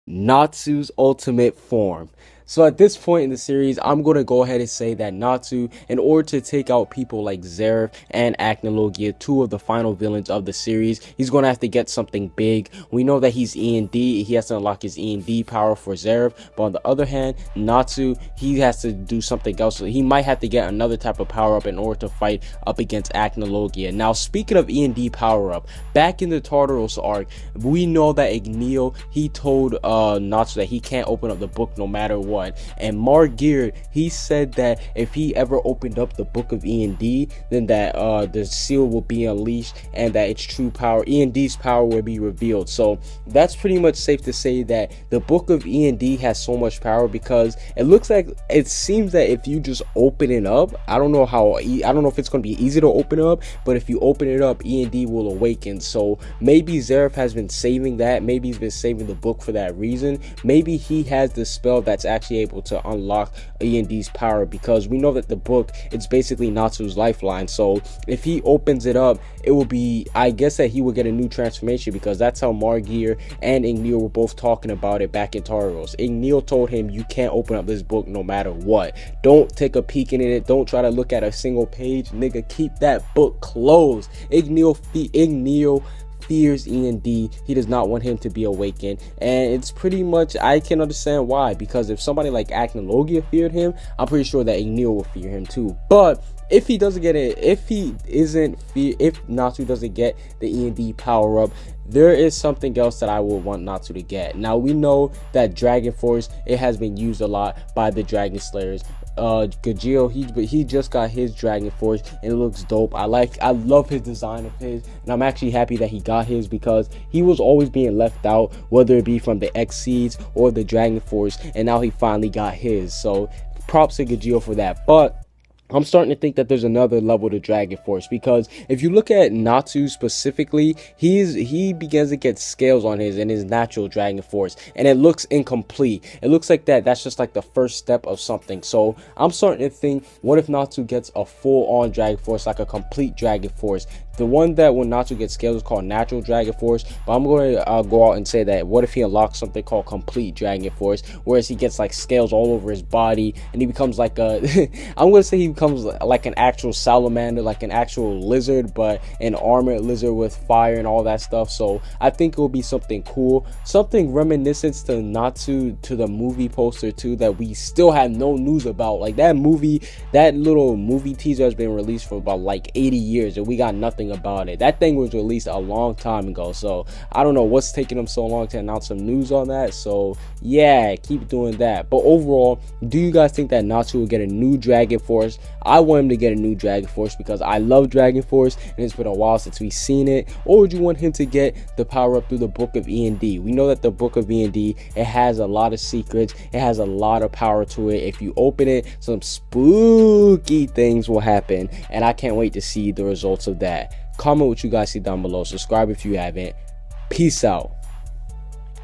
Natsu's ultimate form. So at this point in the series, I'm going to go ahead and say that Natsu, in order to take out people like Zeref and Acnologia, two of the final villains of the series, he's going to have to get something big. We know that he's E&D. He has to unlock his E&D power for Zeref. But on the other hand, Natsu, he has to do something else. So he might have to get another type of power up in order to fight up against Acnologia. Now, speaking of E&D power up, back in the Tartaros arc, we know that Dragneel, he told Natsu that he can't open up the book no matter what. And Margear, he said that if he ever opened up the book of E&D, then that the seal will be unleashed and that its true power, E&D's power, will be revealed. So that's pretty much safe to say that the book of E&D has so much power, because it seems that if you just open it up, I don't know if it's going to be easy to open up, but if you open it up, E&D will awaken. So maybe Zeref has been saving that. Maybe he's been saving the book for that reason. Maybe he has the spell that's actually able to unlock E&D's power, because we know that the book, it's basically Natsu's lifeline. So if he opens it up, it will be, I guess that he will get a new transformation, because that's how Margear and Dragneel were both talking about it back in Tartaros. Dragneel told him, you can't open up this book no matter what. Don't take a peek in it. Don't try to look at a single page. Nigga, keep that book closed. Dragneel fears E&D. He does not want him to be awakened, and it's pretty much, I can understand why, because if somebody like Acnologia feared him, I'm pretty sure that Dragneel will fear him too. But if he doesn't get it, if Natsu doesn't get the E&D power up, there is something else that I would want Natsu to get. Now, we know that Dragon Force, it has been used a lot by the Dragon Slayers. Gajeel, he just got his Dragon Force and it looks dope. I love his design of his, and I'm actually happy that he got his, because he was always being left out, whether it be from the X Seeds or the Dragon Force, and now he finally got his. So props to Gajeel for that. But I'm starting to think that there's another level to Dragon Force, because if you look at Natsu specifically, he begins to get scales on his natural Dragon Force, and it looks incomplete. It looks like that's just like the first step of something. So I'm starting to think, what if Natsu gets a full-on Dragon Force, like a complete Dragon Force? The one that when Natsu gets scales is called Natural Dragon Force, but I'm going to go out and say that what if he unlocks something called Complete Dragon Force, whereas he gets like scales all over his body, and he becomes like a I'm going to say he becomes like an actual salamander, like an actual lizard, but an armored lizard with fire and all that stuff. So I think it will be something cool, something reminiscent to Natsu, to the movie poster too, that we still have no news about. Like that little movie teaser has been released for about like 80 years and we got nothing about it. That thing was released a long time ago, so I don't know what's taking them so long to announce some news on that. So yeah, keep doing that. But overall, do you guys think that Natsu will get a new Dragon Force? I want him to get a new Dragon Force because I love Dragon Force and it's been a while since we've seen it. Or would you want him to get the power up through the book of E&D? We know that the book of E&D, it has a lot of secrets, it has a lot of power to it. If you open it, some spooky things will happen, and I can't wait to see the results of that. Comment what you guys see down below. Subscribe if you haven't. Peace out.